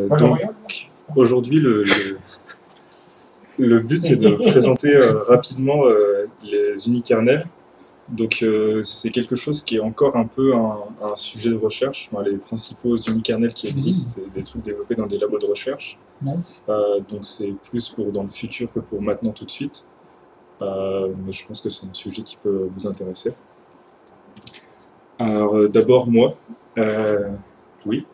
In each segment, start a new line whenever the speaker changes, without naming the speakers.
Donc aujourd'hui, le but c'est de présenter rapidement les unikernels. Donc c'est quelque chose qui est encore un peu un sujet de recherche. Enfin, les principaux unikernels qui existent, c'est des trucs développés dans des labos de recherche.
Nice.
Donc c'est plus pour dans le futur que pour maintenant tout de suite. Mais je pense que c'est un sujet qui peut vous intéresser. Alors d'abord moi, oui.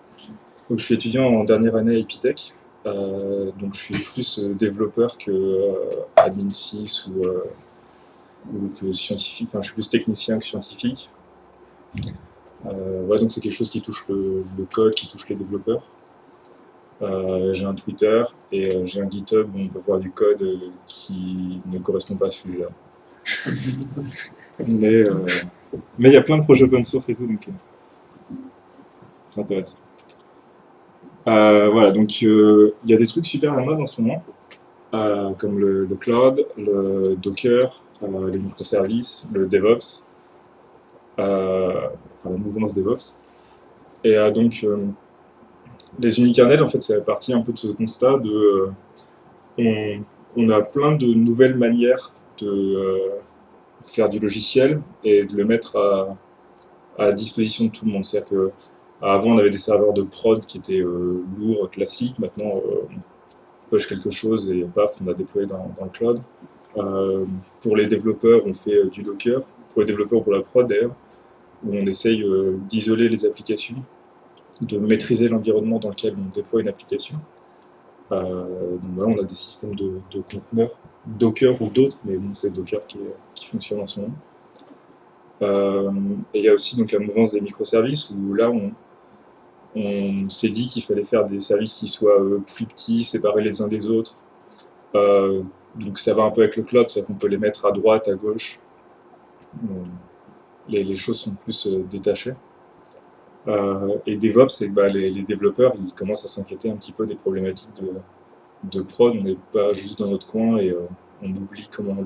Donc, je suis étudiant en dernière année à Epitech. Donc je suis plus développeur que admin 6 ou que scientifique. Enfin, je suis plus technicien que scientifique. Ouais, donc c'est quelque chose qui touche le code, qui touche les développeurs. J'ai un Twitter et j'ai un GitHub où on peut voir du code qui ne correspond pas à ce sujet-là. Mais il y a plein de projets open source et tout, donc c'est intéressant. Voilà, donc il y a des trucs super à mode en ce moment, comme le cloud, le Docker, les microservices, le DevOps, enfin la mouvance DevOps. Et donc les unikernels, en fait, c'est partie un peu de ce constat de on a plein de nouvelles manières de faire du logiciel et de le mettre à disposition de tout le monde. C'est-à-dire que avant, on avait des serveurs de prod qui étaient lourds, classiques. Maintenant, on push quelque chose et paf, on a déployé dans le cloud. Pour les développeurs, on fait du Docker. Pour les développeurs ou pour la prod, d'ailleurs, où on essaye d'isoler les applications, de maîtriser l'environnement dans lequel on déploie une application. Donc voilà, on a des systèmes de conteneurs, Docker ou d'autres, mais bon, c'est Docker qui fonctionne en ce moment. Et il y a aussi donc la mouvance des microservices, où là, on s'est dit qu'il fallait faire des services qui soient plus petits, séparés les uns des autres. Donc ça va un peu avec le cloud, c'est-à-dire qu'on peut les mettre à droite, à gauche. Les choses sont plus détachées. Et DevOps, c'est que les développeurs ils commencent à s'inquiéter un petit peu des problématiques de prod. On n'est pas juste dans notre coin et on oublie comment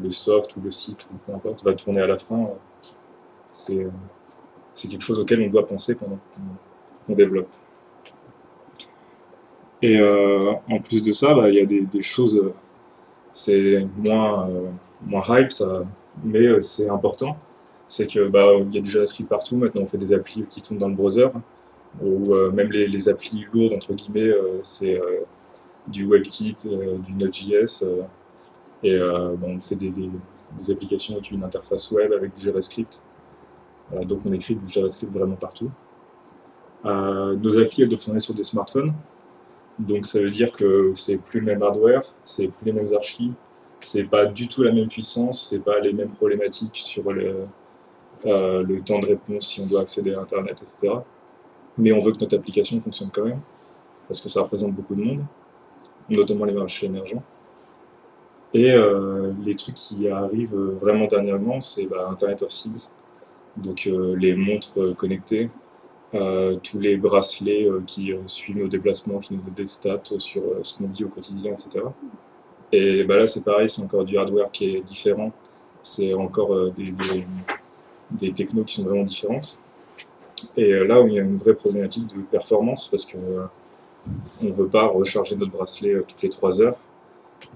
le soft ou le site ou peu importe va tourner à la fin. C'est quelque chose auquel on doit penser pendant qu'on développe. Et en plus de ça, il y a des choses, c'est moins hype, ça, mais c'est important. C'est que y a du JavaScript partout. Maintenant, on fait des applis qui tournent dans le browser, ou même les applis lourdes entre guillemets, c'est du WebKit, du Node.js, et on fait des applications avec une interface web avec du JavaScript. Donc on écrit du JavaScript vraiment partout. Nos applis elles doivent tourner sur des smartphones. Donc ça veut dire que c'est plus le même hardware, c'est plus les mêmes archis, c'est pas du tout la même puissance, c'est pas les mêmes problématiques sur le temps de réponse si on doit accéder à Internet, etc. Mais on veut que notre application fonctionne quand même, parce que ça représente beaucoup de monde, notamment les marchés émergents. Et les trucs qui arrivent vraiment dernièrement, c'est Internet of Things, donc les montres connectées, tous les bracelets qui suivent nos déplacements, qui nous donnent des stats sur ce qu'on vit au quotidien, etc. Et là c'est pareil, c'est encore du hardware qui est différent, c'est encore des technos qui sont vraiment différentes. Et là où il y a une vraie problématique de performance, parce qu'on ne veut pas recharger notre bracelet toutes les 3 heures,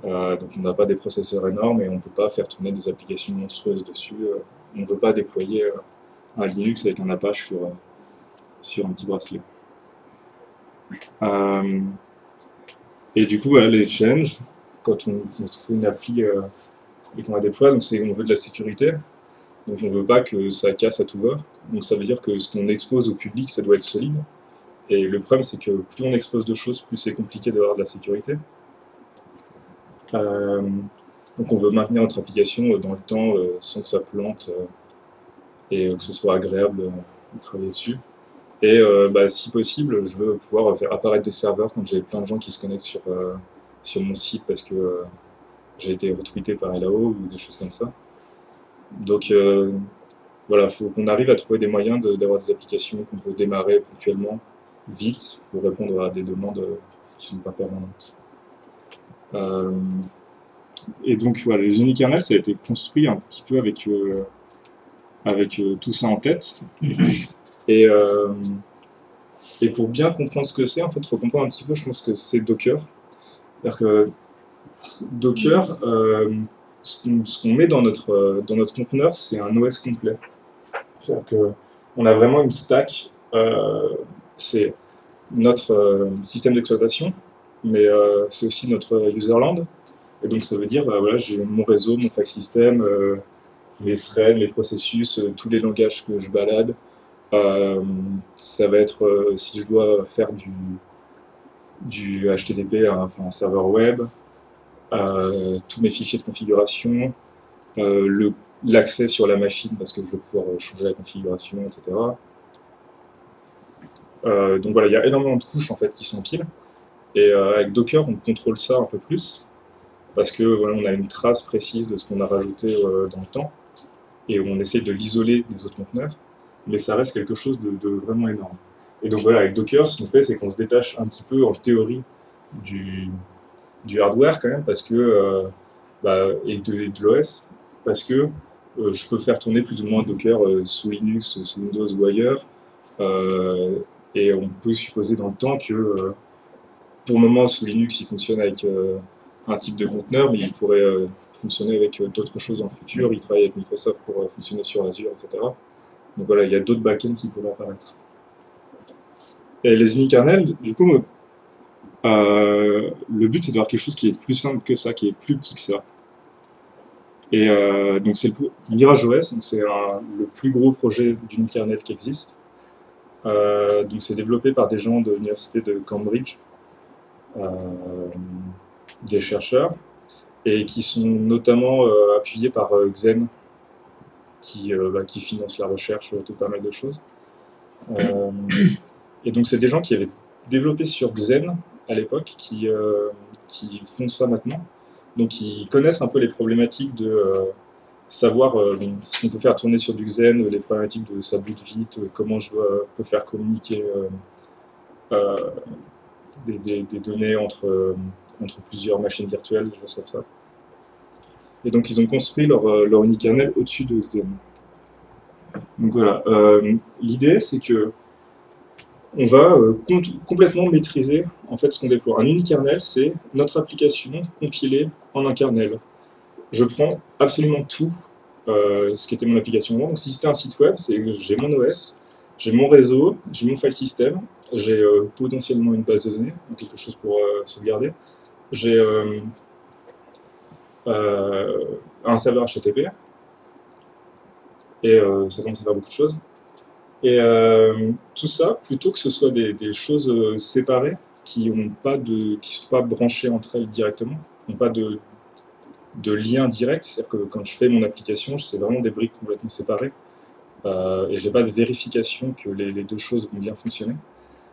donc on n'a pas des processeurs énormes et on ne peut pas faire tourner des applications monstrueuses dessus. On ne veut pas déployer un Linux avec un Apache sur un petit bracelet. Et du coup, voilà, les challenges, quand on fait une appli et qu'on la déploie, donc on veut de la sécurité, donc on ne veut pas que ça casse à tout va. Donc ça veut dire que ce qu'on expose au public, ça doit être solide. Et le problème, c'est que plus on expose de choses, plus c'est compliqué d'avoir de la sécurité. Donc on veut maintenir notre application dans le temps sans que ça plante et que ce soit agréable de travailler dessus. Et si possible, je veux pouvoir faire apparaître des serveurs quand j'ai plein de gens qui se connectent sur mon site parce que j'ai été retweeté par LAO ou des choses comme ça. Donc voilà, il faut qu'on arrive à trouver des moyens d'avoir des applications qu'on peut démarrer ponctuellement, vite, pour répondre à des demandes qui ne sont pas permanentes. Et donc voilà, les unikernels, ça a été construit un petit peu avec tout ça en tête. Et Et pour bien comprendre ce que c'est, en fait, il faut comprendre un petit peu, je pense que c'est Docker. C'est-à-dire que Docker, ce qu'on met dans notre conteneur, c'est un OS complet. C'est-à-dire qu'on a vraiment une stack, c'est notre système d'exploitation, mais c'est aussi notre userland. Et donc ça veut dire, bah, voilà, j'ai mon réseau, mon file system, mes threads, mes processus, tous les langages que je balade. Ça va être, si je dois faire du HTTP, enfin un serveur web, tous mes fichiers de configuration, l'accès sur la machine parce que je vais pouvoir changer la configuration, etc. Donc voilà, il y a énormément de couches en fait qui s'empilent. Et avec Docker, on contrôle ça un peu plus parce que voilà, on a une trace précise de ce qu'on a rajouté dans le temps et on essaye de l'isoler des autres conteneurs, mais ça reste quelque chose de vraiment énorme. Et donc voilà, avec Docker, ce qu'on fait, c'est qu'on se détache un petit peu en théorie du, du hardware quand même, parce que et de l'OS, parce que je peux faire tourner plus ou moins Docker sous Linux, sous Windows ou ailleurs, euh, et on peut supposer dans le temps que pour le moment sous Linux il fonctionne avec un type de conteneur, mais il pourrait fonctionner avec d'autres choses dans le futur. Il travaille avec Microsoft pour fonctionner sur Azure, etc. Donc voilà, il y a d'autres backends qui pourraient apparaître. Et les unikernels, du coup, le but c'est d'avoir quelque chose qui est plus simple que ça, qui est plus petit que ça. Et donc c'est le MirageOS, donc c'est le plus gros projet d'unikernel qui existe. Donc c'est développé par des gens de l'université de Cambridge, euh, des chercheurs, et qui sont notamment appuyés par Xen, qui finance la recherche de pas mal de choses. Euh, et donc c'est des gens qui avaient développé sur Xen à l'époque, qui font ça maintenant. Donc ils connaissent un peu les problématiques de savoir ce qu'on peut faire tourner sur du Xen, les problématiques de ça boot vite, comment je peux faire communiquer euh, des données entre plusieurs machines virtuelles, des choses comme ça. Et donc ils ont construit leur unikernel au-dessus de Xen. Donc voilà, l'idée c'est que on va complètement maîtriser en fait ce qu'on déploie. Un unikernel, c'est notre application compilée en un kernel. Je prends absolument tout ce qui était mon application avant. Donc si c'était un site web, j'ai mon OS, j'ai mon réseau, j'ai mon file system, j'ai potentiellement une base de données, donc quelque chose pour sauvegarder. J'ai un serveur HTTP, et ça commence à faire beaucoup de choses. Et tout ça, plutôt que ce soit des choses séparées, qui ne sont pas branchées entre elles directement, n'ont pas de lien direct, c'est-à-dire que quand je fais mon application, c'est vraiment des briques complètement séparées, et j'ai pas de vérification que les deux choses vont bien fonctionner.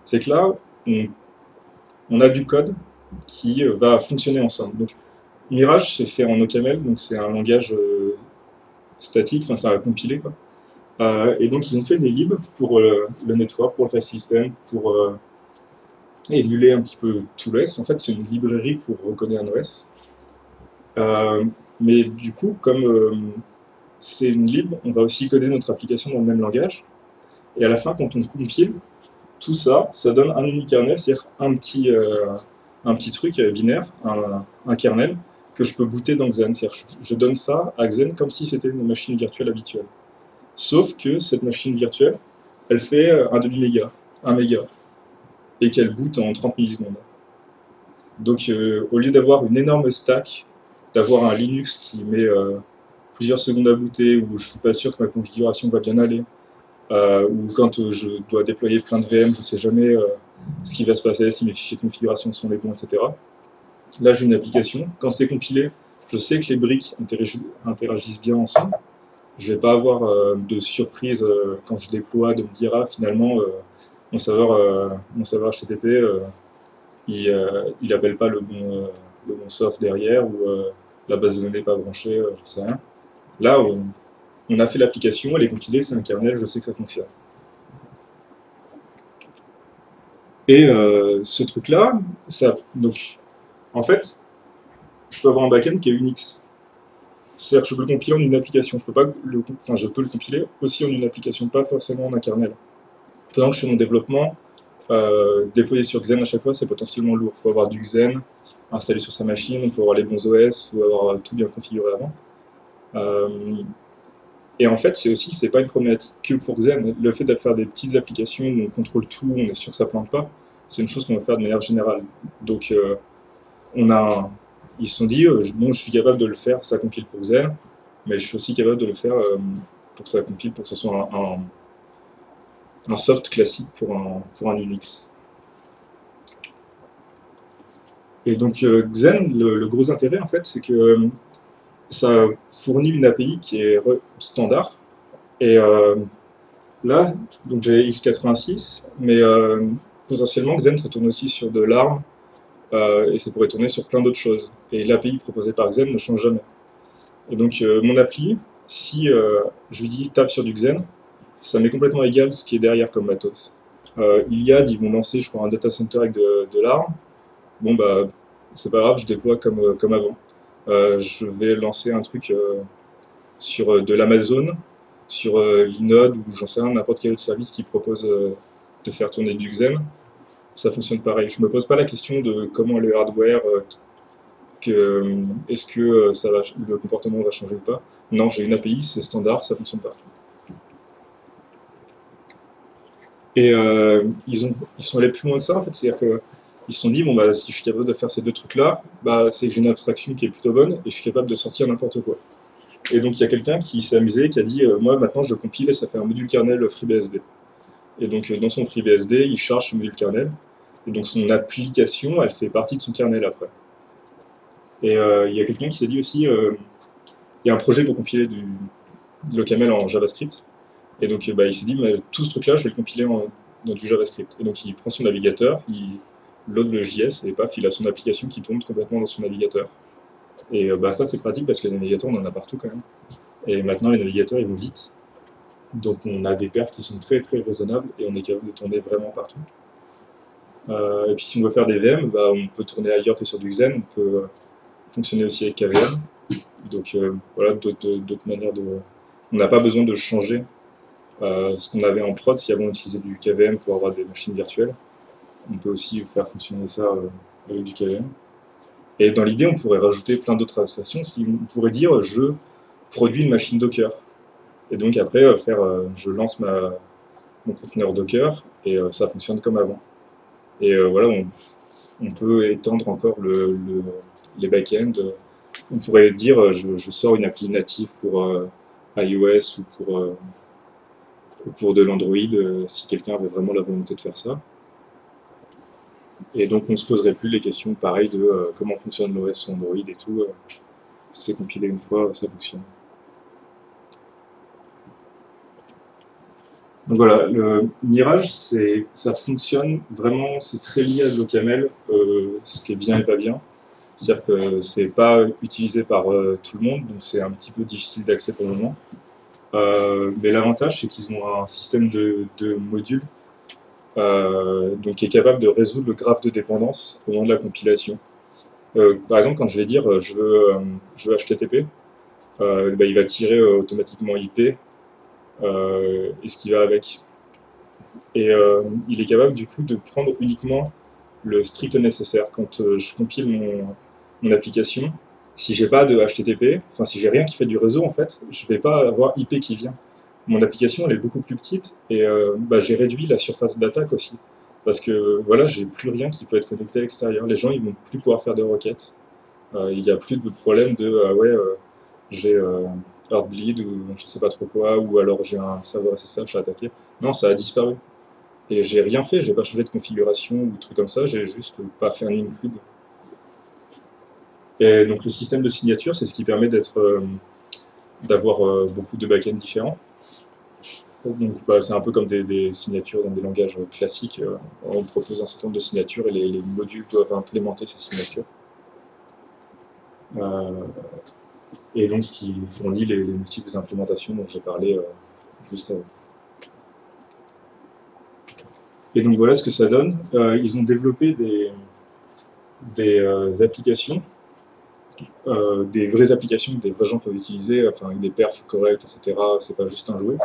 C'est que là, on a du code qui va fonctionner ensemble. Donc, Mirage, c'est fait en OCaml, donc c'est un langage statique, enfin ça va compiler quoi. Et donc ils ont fait des libs pour le network, pour le file system, pour émuler un petit peu tout l'OS. En fait, c'est une librairie pour recoder un OS. Mais du coup, comme c'est une lib, on va aussi coder notre application dans le même langage. Et à la fin, quand on compile, tout ça, ça donne un unikernel, c'est-à-dire un petit truc binaire, un kernel, que je peux booter dans Xen. C'est-à-dire que je donne ça à Xen comme si c'était une machine virtuelle habituelle. Sauf que cette machine virtuelle, elle fait un demi-méga, un méga, et qu'elle boot en 30 millisecondes. Donc au lieu d'avoir une énorme stack, d'avoir un Linux qui met plusieurs secondes à booter, où je suis pas sûr que ma configuration va bien aller, ou quand je dois déployer plein de VM, je ne sais jamais ce qui va se passer, si mes fichiers de configuration sont les bons, etc. Là, j'ai une application. Quand c'est compilé, je sais que les briques interagissent bien ensemble. Je ne vais pas avoir de surprise quand je déploie de me dire ah finalement mon serveur HTTP il n'appelle pas le bon soft derrière ou la base de données n'est pas branchée, je sais rien. Là, on a fait l'application, elle est compilée, c'est un kernel, je sais que ça fonctionne. Et ce truc-là, donc, en fait, je peux avoir un backend qui est Unix. C'est-à-dire que je peux le compiler en une application. Je peux le compiler aussi en une application, pas forcément en un kernel. Pendant que je fais mon développement, Déployer sur Xen à chaque fois, c'est potentiellement lourd. Il faut avoir du Xen installé sur sa machine, il faut avoir les bons OS, il faut avoir tout bien configuré avant. Et en fait, c'est pas une problématique que pour Xen. Le fait de faire des petites applications où on contrôle tout, on est sûr que ça plante pas, c'est une chose qu'on va faire de manière générale. Donc, ils se sont dit, bon, je suis capable de le faire, ça compile pour Xen, mais je suis aussi capable de le faire pour que ça compile, pour que ce soit un soft classique pour un Unix. Et donc, Xen, le gros intérêt, en fait, c'est que ça fournit une API qui est standard. Et là, donc j'ai x86, mais potentiellement Xen ça tourne aussi sur de l'ARM et ça pourrait tourner sur plein d'autres choses. Et l'API proposée par Xen ne change jamais. Et donc mon appli, si je lui dis tape sur du Xen, ça m'est complètement égal ce qui est derrière comme matos. Iliad, ils vont lancer, je crois, un data center avec de l'ARM. Bon, bah, c'est pas grave, je déploie comme avant. Je vais lancer un truc sur de l'Amazon, sur l'Inode ou j'en sais rien, n'importe quel autre service qui propose de faire tourner du Xen, ça fonctionne pareil. Je me pose pas la question de comment le hardware, est-ce que le comportement va changer ou pas. Non, j'ai une API, c'est standard, ça fonctionne partout. Et ils sont allés plus loin que ça en fait, c'est-à-dire qu'ils se sont dit bon bah si je suis capable de faire ces deux trucs-là, bah c'est que j'ai une abstraction qui est plutôt bonne et je suis capable de sortir n'importe quoi. Et donc il y a quelqu'un qui s'est amusé, qui a dit moi maintenant je compile et ça fait un module kernel FreeBSD. Et donc dans son FreeBSD, il charge ce module kernel. Et donc son application, elle fait partie de son kernel après. Et il y a quelqu'un qui s'est dit aussi, il y a un projet pour compiler le LocamL en JavaScript. Et donc bah, il s'est dit, mais tout ce truc-là, je vais le compiler dans du JavaScript. Et donc il prend son navigateur, il load le JS et paf, il a son application qui tourne complètement dans son navigateur. Et bah, ça c'est pratique parce que les navigateurs, on en a partout quand même. Et maintenant les navigateurs, ils vont vite. Donc on a des perfs qui sont très très raisonnables et on est capable de tourner vraiment partout. Et puis si on veut faire des VM, bah, on peut tourner ailleurs que sur du Xen, on peut fonctionner aussi avec KVM. Donc voilà, d'autres manières de... On n'a pas besoin de changer ce qu'on avait en prod. Si avant on utilisait du KVM pour avoir des machines virtuelles, on peut aussi faire fonctionner ça avec du KVM. Et dans l'idée, on pourrait rajouter plein d'autres abstractions. Si on pourrait dire, je produis une machine Docker. Et donc après, je lance mon conteneur Docker et ça fonctionne comme avant. Et voilà, on peut étendre encore les back-ends. On pourrait dire, je sors une appli native pour iOS ou pour de l'Android, si quelqu'un avait vraiment la volonté de faire ça. Et donc on ne se poserait plus les questions pareilles de comment fonctionne l'OS sur Android et tout. C'est compilé une fois, ça fonctionne. Donc voilà, le Mirage, ça fonctionne vraiment, c'est très lié à l'OCaml, ce qui est bien et pas bien. C'est-à-dire que c'est pas utilisé par tout le monde, donc c'est un petit peu difficile d'accès pour le moment. Mais l'avantage, c'est qu'ils ont un système de modules donc qui est capable de résoudre le graphe de dépendance au moment de la compilation. Par exemple, quand je vais dire je veux HTTP, bah, il va tirer automatiquement IP et ce qui va avec. Et il est capable du coup de prendre uniquement le strict nécessaire. Quand je compile mon application, si j'ai pas de HTTP, enfin si j'ai rien qui fait du réseau en fait, je vais pas avoir IP qui vient. Mon application elle est beaucoup plus petite et bah, j'ai réduit la surface d'attaque aussi. Parce que voilà, j'ai plus rien qui peut être connecté à l'extérieur. Les gens ils vont plus pouvoir faire de requêtes. Il n'y a plus de problème de j'ai Heartbleed ou je sais pas trop quoi, ou alors j'ai un serveur SSH à attaquer. Non, ça a disparu. Et j'ai rien fait, j'ai pas changé de configuration ou de trucs comme ça, j'ai juste pas fait un include. Et donc le système de signature, c'est ce qui permet d'avoir beaucoup de backends différents. Donc bah, c'est un peu comme des signatures dans des langages classiques. On propose un certain nombre de signatures et les modules doivent implémenter ces signatures. Et donc ce qui fournit les multiples implémentations dont j'ai parlé juste avant. Et donc voilà ce que ça donne. Ils ont développé des applications, des vraies applications que des vrais gens peuvent utiliser, enfin avec des perfs corrects, etc. C'est pas juste un jouet.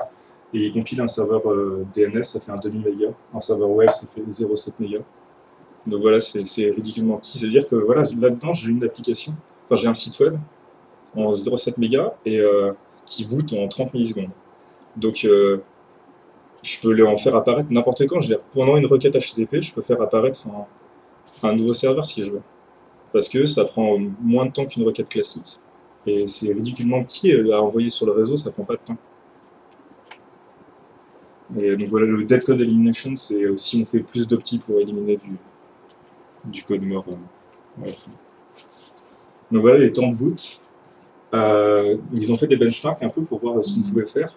et il compile un serveur DNS, ça fait un demi-méga. Un serveur web, ça fait 0,7 mégas. Donc voilà, c'est ridiculement petit. C'est-à-dire que voilà, là-dedans, j'ai une application, enfin j'ai un site web en 0,7 mégas et qui boot en 30 millisecondes. Donc je peux en faire apparaître n'importe quand. Je veux dire, pendant une requête HTTP, je peux faire apparaître un nouveau serveur si je veux. Parce que ça prend moins de temps qu'une requête classique. Et c'est ridiculement petit à envoyer sur le réseau, ça prend pas de temps. Et donc voilà, le dead code elimination, c'est si on fait plus d'opti pour éliminer du code mort. Ouais. Donc voilà les temps de boot. Ils ont fait des benchmarks un peu pour voir ce qu'on pouvait faire.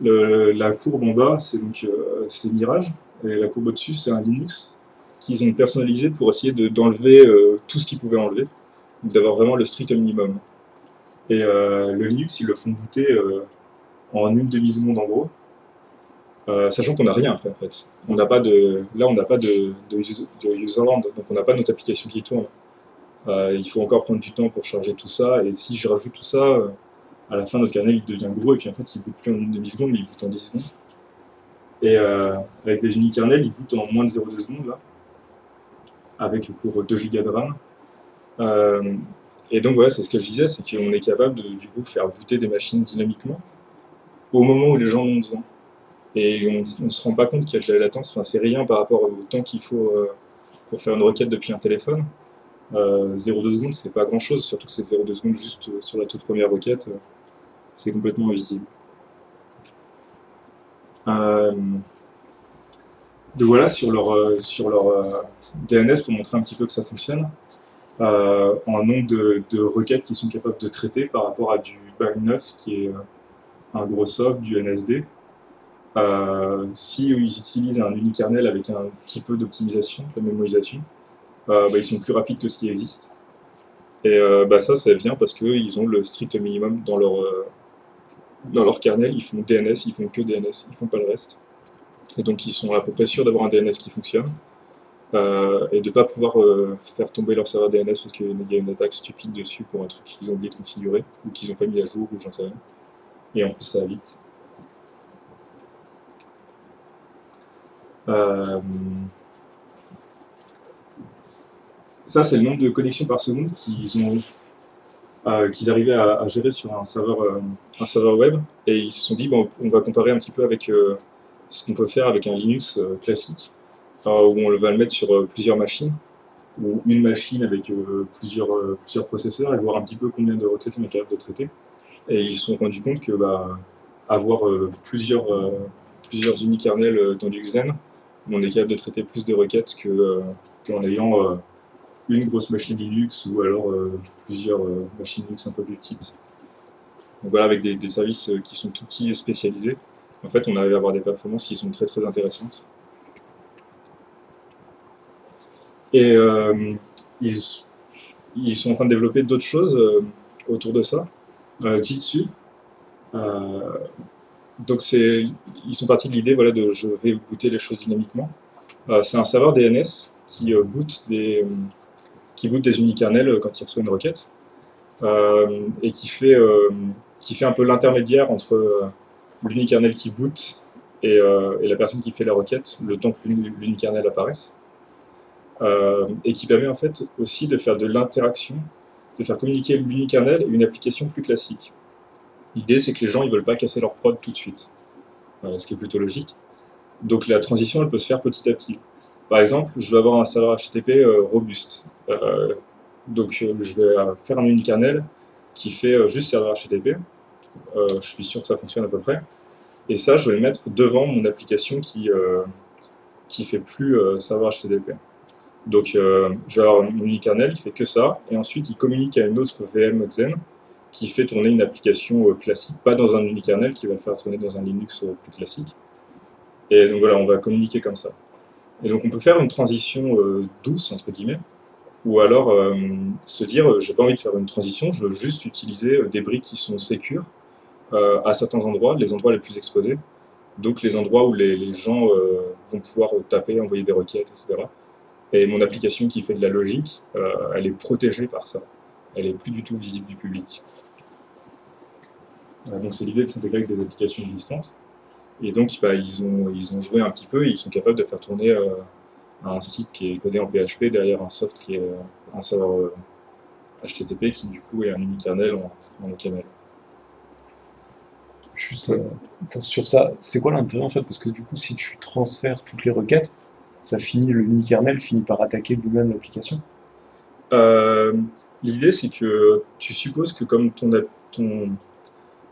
La courbe en bas, c'est donc c'est Mirage, et la courbe au-dessus, c'est un Linux qu'ils ont personnalisé pour essayer d'enlever tout ce qu'ils pouvaient enlever, d'avoir vraiment le strict minimum. Et le Linux, ils le font booter en une demi-seconde en gros, sachant qu'on n'a rien après en fait. On n'a pas là, on n'a pas de userland, donc on n'a pas notre application qui tourne. Il faut encore prendre du temps pour charger tout ça, et si je rajoute tout ça, à la fin notre kernel il devient gros, et puis en fait il ne boot plus en une demi-seconde, mais il boot en 10 secondes. Et avec des unikernels, il boot en moins de 0,2 secondes là, avec pour 2 Go de RAM. Et donc voilà, c'est ce que je disais, c'est qu'on est capable de du coup faire booter des machines dynamiquement au moment où les gens en ont besoin. Et on ne se rend pas compte qu'il y a de la latence, enfin, c'est rien par rapport au temps qu'il faut pour faire une requête depuis un téléphone. 0,2 secondes, c'est pas grand chose, surtout que c'est 0,2 secondes juste sur la toute première requête, c'est complètement invisible. Donc voilà, sur leur DNS, pour montrer un petit peu que ça fonctionne, en nombre de requêtes qu'ils sont capables de traiter par rapport à du BAL9, qui est un gros soft, du NSD. Si ils utilisent un unikernel avec un petit peu d'optimisation, de mémorisation, ils sont plus rapides que ce qui existe. Et ça vient parce qu'ils ont le strict minimum dans leur kernel, ils font DNS, ils font que DNS, ils font pas le reste. Et donc ils sont à peu près sûrs d'avoir un DNS qui fonctionne, et de ne pas pouvoir faire tomber leur serveur DNS parce qu'il y a une attaque stupide dessus pour un truc qu'ils ont oublié de configurer, ou qu'ils n'ont pas mis à jour, ou j'en sais rien. Et en plus ça va vite. Ça, c'est le nombre de connexions par seconde qu'ils arrivaient à gérer sur un serveur web. Et ils se sont dit, bon, on va comparer un petit peu avec ce qu'on peut faire avec un Linux classique, où on va le mettre sur plusieurs machines, ou une machine avec plusieurs processeurs, et voir un petit peu combien de requêtes on est capable de traiter. Et ils se sont rendus compte que avoir plusieurs unikernels dans du Xen, on est capable de traiter plus de requêtes qu'en ayant une grosse machine Linux ou alors plusieurs machines Linux un peu plus petites. Donc voilà, avec des services qui sont tout petits et spécialisés, en fait, on arrive à avoir des performances qui sont très très intéressantes. Et ils sont en train de développer d'autres choses autour de ça. Jitsu. Donc ils sont partis de l'idée de je vais booter les choses dynamiquement. C'est un serveur DNS qui boot des unikernels quand il reçoit une requête, et qui fait un peu l'intermédiaire entre l'unikernel qui boot et la personne qui fait la requête, le temps que l'unikernel apparaisse, et qui permet en fait aussi de faire de l'interaction, de faire communiquer l'unikernel et une application plus classique. L'idée, c'est que les gens ne veulent pas casser leur prod tout de suite, ce qui est plutôt logique. Donc la transition, elle peut se faire petit à petit. Par exemple, je veux avoir un serveur HTTP robuste. Donc je vais faire un unikernel qui fait juste serveur HTTP. Je suis sûr que ça fonctionne à peu près. Et ça, je vais le mettre devant mon application qui fait plus serveur HTTP. Donc je vais avoir un unikernel, il fait que ça, et ensuite il communique à une autre VM Xen qui fait tourner une application classique, pas dans un unikernel, qui va le faire tourner dans un Linux plus classique. Et donc voilà, on va communiquer comme ça. Et donc on peut faire une transition douce, entre guillemets, ou alors se dire, j'ai pas envie de faire une transition, je veux juste utiliser des briques qui sont sécures à certains endroits, les endroits les plus exposés, donc les endroits où les gens vont pouvoir taper, envoyer des requêtes, etc. Et mon application qui fait de la logique, elle est protégée par ça. Elle est plus du tout visible du public. Donc c'est l'idée de s'intégrer avec des applications existantes. Et donc, bah, ils ont joué un petit peu et ils sont capables de faire tourner un site qui est codé en PHP derrière un soft qui est un serveur HTTP qui, du coup, est un unikernel en OCaml.
Juste sur ça, c'est quoi l'intérêt en fait? Parce que du coup, si tu transfères toutes les requêtes, le mini-kernel finit par attaquer lui-même l'application.
Euh, L'idée, c'est que tu supposes que comme ton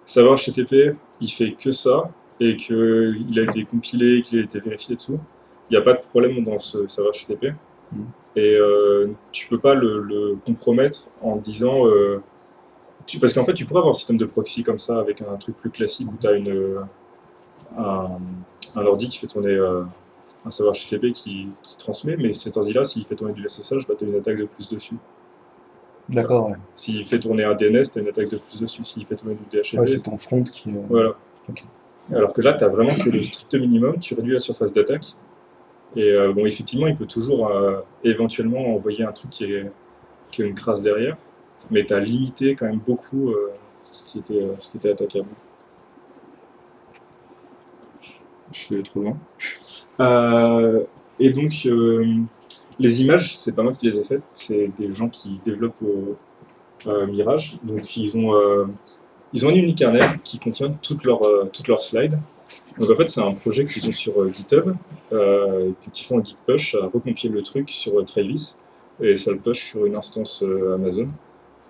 serveur HTTP, il fait que ça, et qu'il a été compilé, qu'il a été vérifié et tout, il n'y a pas de problème dans ce serveur HTTP.
Mm.
Et tu peux pas le compromettre en disant... parce qu'en fait, tu pourrais avoir un système de proxy comme ça, avec un truc plus classique où tu as un, un ordi qui fait tourner un serveur HTTP qui transmet, mais cet ordi-là, s'il fait tourner du SSH, bah, tu as une attaque de plus dessus.
D'accord, ouais.
S'il fait tourner un DNS, tu as une attaque de plus dessus. S'il fait tourner du
Ouais,
DHCP,
c'est ton front qui.
voilà.
Ok.
Alors que là, tu as vraiment que le strict minimum, tu réduis la surface d'attaque. Et bon, effectivement, il peut toujours éventuellement envoyer un truc qui a une crasse derrière, mais tu as limité quand même beaucoup ce qui était attaquable. Je suis allé trop loin. Euh, et donc, les images, c'est pas moi qui les ai faites, c'est des gens qui développent Mirage. Donc, ils ont un unikernel qui contient toutes leurs slides. Donc, en fait, c'est un projet qu'ils ont sur GitHub. Quand ils font un git push, ça recompile le truc sur Travis et ça le push sur une instance Amazon.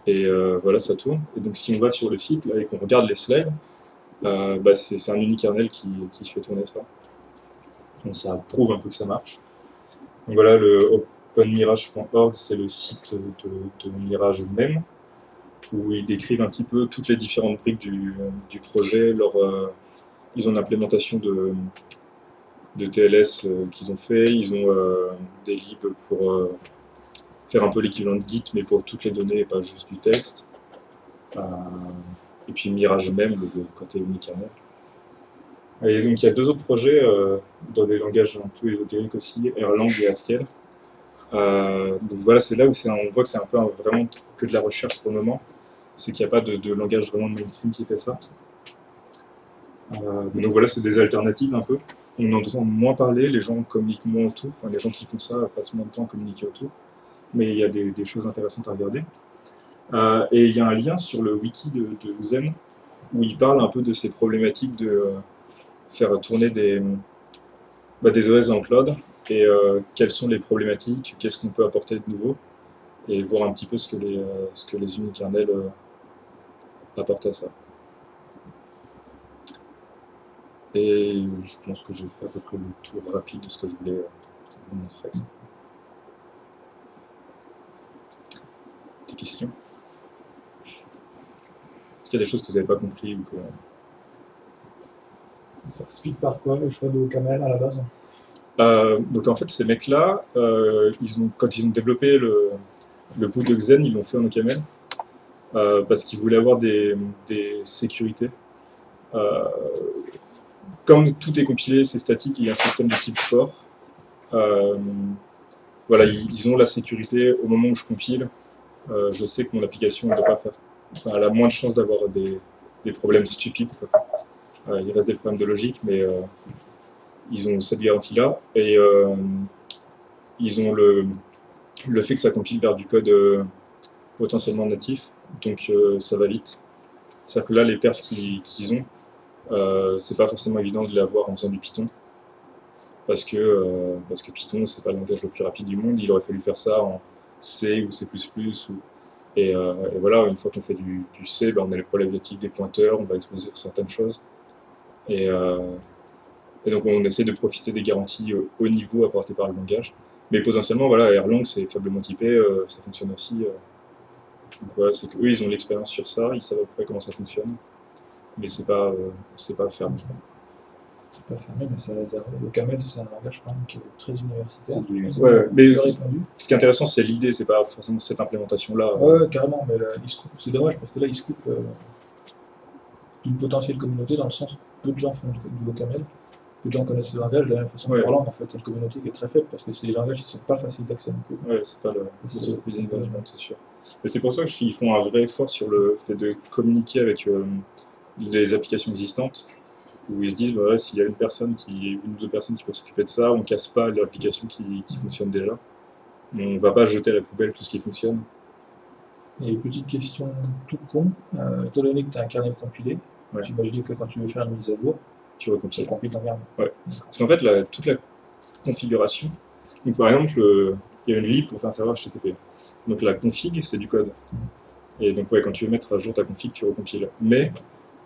Et voilà, ça tourne. Et donc, si on va sur le site là, et qu'on regarde les slides, bah, c'est un unikernel qui fait tourner ça. Donc, ça prouve un peu que ça marche. Donc, voilà, le openmirage.org, c'est le site de Mirage même, où ils décrivent un petit peu toutes les différentes briques du projet. Ils ont une implémentation de TLS qu'ils ont fait. Ils ont des libs pour faire un peu l'équivalent de Git, mais pour toutes les données et pas juste du texte. Et puis Mirage même, le côté unikernel. Et donc il y a deux autres projets dans des langages un peu ésotériques aussi, Erlang et Haskell. Donc voilà, c'est là où on voit que c'est un peu vraiment que de la recherche pour le moment. C'est qu'il n'y a pas de langage vraiment de mainstream qui fait ça. Donc voilà, c'est des alternatives un peu. On en entend moins parler, les gens communiquent moins autour. Enfin, les gens qui font ça passent moins de temps à communiquer autour. Mais il y a des choses intéressantes à regarder. Et il y a un lien sur le wiki de Zen où il parle un peu de ces problématiques de faire tourner des OS en cloud et quelles sont les problématiques, qu'est-ce qu'on peut apporter de nouveau et voir un petit peu ce que les unikernels apportent à ça. Et je pense que j'ai fait à peu près le tour rapide de ce que je voulais vous montrer. Des questions? Est-ce qu'il y a des choses que vous n'avez pas compris ou que...
Ça explique par quoi le choix de OCaml à la base?
Donc en fait, ces mecs-là, quand ils ont développé le bout de Xen, ils l'ont fait en OCaml parce qu'ils voulaient avoir des sécurités. Comme tout est compilé, c'est statique, il y a un système de type fort. Voilà, ils ont la sécurité au moment où je compile. Je sais que mon application ne doit pas faire. Enfin, elle a moins de chances d'avoir des problèmes stupides. Il reste des problèmes de logique, mais ils ont cette garantie-là. Et ils ont le fait que ça compile vers du code potentiellement natif. Donc ça va vite. C'est-à-dire que là, les perfs qu'ils ont, c'est pas forcément évident de l'avoir en faisant du Python. Parce que Python, c'est pas le langage le plus rapide du monde. Il aurait fallu faire ça en C ou C++. Et voilà, une fois qu'on fait du C, ben, on a les problématiques des pointeurs, on va exposer certaines choses. Et donc on essaie de profiter des garanties haut niveau apportées par le langage. Mais potentiellement, voilà, Erlang, c'est faiblement typé, ça fonctionne aussi. Donc voilà, c'est qu'eux, ils ont l'expérience sur ça, ils savent à peu près comment ça fonctionne. Mais c'est pas fermé.
C'est pas fermé, mais c'est réservé. OCaml, c'est un langage quand même qui est très universitaire.
Ouais, mais
très répandu.
ce qui est intéressant, c'est l'idée, c'est pas forcément cette implémentation-là.
Ouais, carrément, mais là, il se coupe. C'est dommage parce que là, il se coupe d'une potentielle communauté dans le sens où peu de gens font du OCaml. Peu de gens connaissent le langage, de la même façon que Erlang, en fait, une communauté qui est très faible parce que c'est des langages qui ne sont pas faciles d'accès non plus.
Ouais, c'est pas le truc le plus évident du monde, c'est sûr. Et c'est pour ça qu'ils font un vrai effort sur le fait de communiquer avec les applications existantes. où ils se disent, bah, ouais, s'il y a une ou deux personnes qui peuvent s'occuper de ça, on casse pas l'application qui fonctionne déjà. On va pas jeter à la poubelle tout ce qui fonctionne.
Et petite question tout con, étant donné que tu as un kernel compilé,
Ouais.
j'imagine que quand tu veux faire une mise à jour,
Tu recompiles.
tu compiles dans Yarn.
Parce qu'en fait, toute la configuration, donc par exemple, il y a une lib pour faire un serveur HTTP. Donc la config, c'est du code. Et donc ouais, quand tu veux mettre à jour ta config, tu recompiles. Mais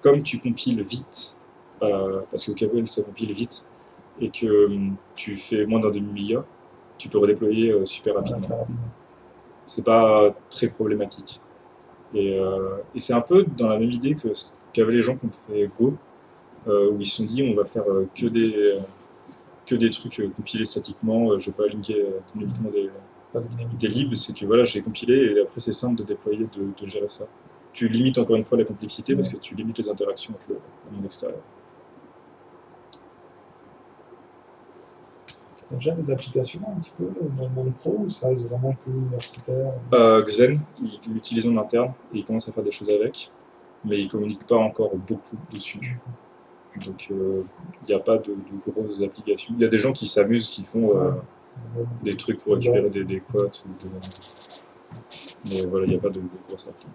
comme tu compiles vite, parce que OKBL ça compile vite, et que tu fais moins d'un demi-méga, tu peux redéployer super rapidement.
Très rapidement.
C'est pas très problématique. Et c'est un peu dans la même idée qu'avaient les gens qui ont fait Go, où ils se sont dit on va faire que des trucs compilés statiquement, je vais pas linker dynamiquement
Pas de dynamique.
des libs, c'est que voilà, j'ai compilé et après c'est simple de déployer, de gérer ça. Tu limites encore une fois la complexité parce que tu limites les interactions avec le monde extérieur.
T'as déjà des applications un petit peu dans le monde pro ou ça reste vraiment que universitaire?
Xen, il l'utilise en interne et il commence à faire des choses avec, mais il communique pas encore beaucoup dessus. Donc il n'y a pas de grosses applications. Il y a des gens qui s'amusent, qui font des trucs pour récupérer des quotes. Mais voilà, il n'y a pas de grosses applis.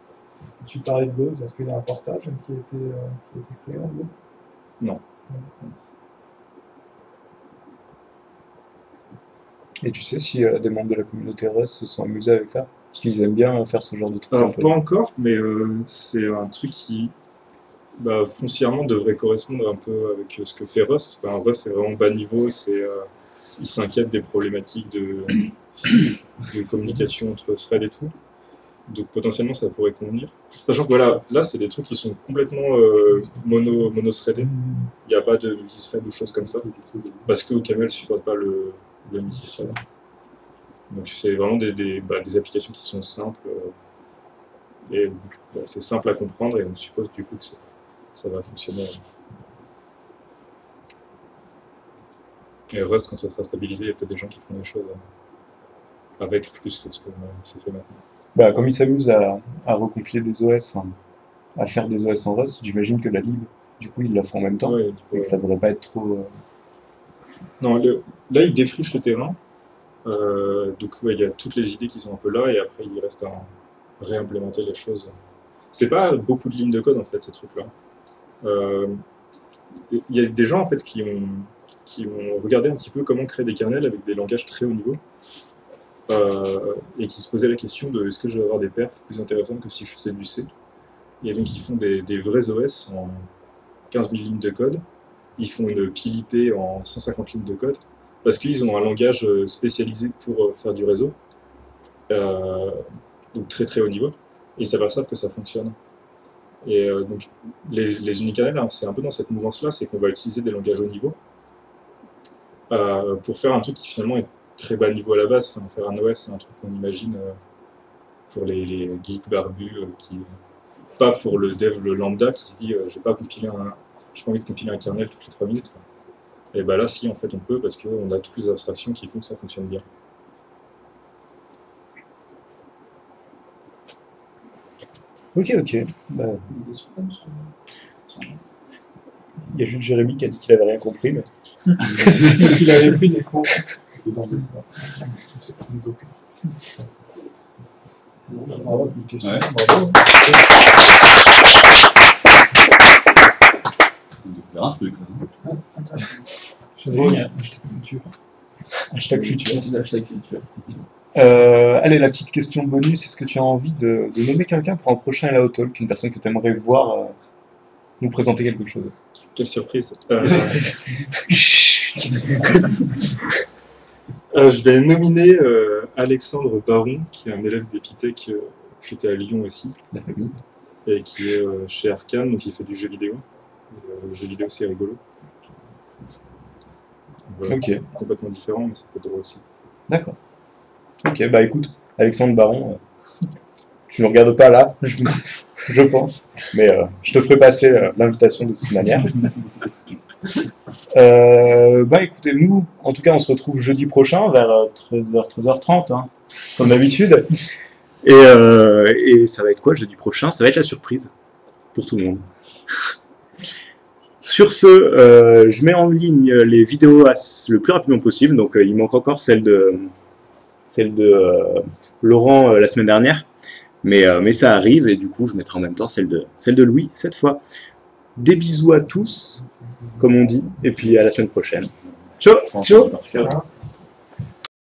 Tu parlais de Go, est-ce qu'il y a un portage qui a été créé en Go?
Non.
Et tu sais si des membres de la communauté Rust se sont amusés avec ça? Parce qu'ils aiment bien faire ce genre de trucs.
Alors pas encore, mais c'est un truc qui foncièrement devrait correspondre un peu avec ce que fait Rust. Enfin, Rust c'est vraiment bas niveau, il s'inquiète des problématiques de communication entre threads et tout. Donc potentiellement ça pourrait convenir. Sachant que voilà, là c'est des trucs qui sont complètement mono-threadés. Il n'y a pas de multithread ou choses comme ça. Parce que OCaml ne supporte pas le multithread. Donc c'est vraiment des applications qui sont simples. Et c'est simple à comprendre et on suppose du coup que ça va fonctionner. Et Rust, quand ça sera stabilisé, il y a peut-être des gens qui font des choses avec plus que ce que c'est fait maintenant.
Comme ils s'amusent à recompiler des OS, à faire des OS en Rust, j'imagine que la lib, du coup, ils la font en même temps.
Ouais,
Et que ça devrait pas être trop.
Non, là, ils défrichent le terrain. Donc, il y a toutes les idées qui sont un peu là, et après, il reste à réimplémenter les choses. C'est pas beaucoup de lignes de code, en fait, ces trucs-là. Il y a des gens, en fait, qui ont regardé un petit peu comment créer des kernels avec des langages très haut niveau, et qui se posaient la question de est-ce que je vais avoir des perfs plus intéressantes que si je faisais du C. Et donc, ils font des vrais OS en 15 000 lignes de code. Ils font une pile IP en 150 lignes de code, parce qu'ils ont un langage spécialisé pour faire du réseau, donc très très haut niveau, et ils s'aperçoivent que ça fonctionne. Et donc les unikernels, hein, c'est un peu dans cette mouvance-là, c'est qu'on va utiliser des langages haut niveau pour faire un truc qui finalement est très bas niveau à la base. Enfin, faire un OS, c'est un truc qu'on imagine pour les geeks barbus, pas pour le dev le lambda qui se dit j'ai pas envie de compiler un kernel toutes les 3 minutes. Quoi. Et là, si, en fait, on peut, parce qu'on a toutes les abstractions qui font que ça fonctionne bien.
Ok. Il y a juste Jérémy qui a dit qu'il avait rien compris, mais.
Il avait pris des cours.
Bravo, une question.
Ouais.
Bravo.
On devrait faire un truc là.
Hashtag futur.
Hashtag futur.
Allez, la petite question bonus, est-ce que tu as envie de nommer quelqu'un pour un prochain Hello Talk, une personne que tu aimerais voir nous présenter quelque chose?
Quelle surprise. Je vais nominer Alexandre Baron, qui est un élève d'Epitech qui était à Lyon aussi,
La famille.
et qui est chez Arcane, donc il fait du jeu vidéo. Le jeu vidéo, c'est rigolo. Voilà,
Ok.
complètement différent, mais ça peut être drôle aussi.
D'accord. Ok, écoute, Alexandre Baron, tu ne regardes pas là, je pense, mais je te ferai passer l'invitation de toute manière. Écoutez, nous, en tout cas, on se retrouve jeudi prochain vers 13h, 13h30, hein, comme d'habitude. Et ça va être quoi jeudi prochain? Ça va être la surprise pour tout le monde. Sur ce, je mets en ligne les vidéos le plus rapidement possible. Donc il manque encore celle de Laurent la semaine dernière. Mais ça arrive et du coup je mettrai en même temps celle de Louis cette fois. Des bisous à tous, comme on dit, et puis à la semaine prochaine. Ciao.
Ciao.
Voilà.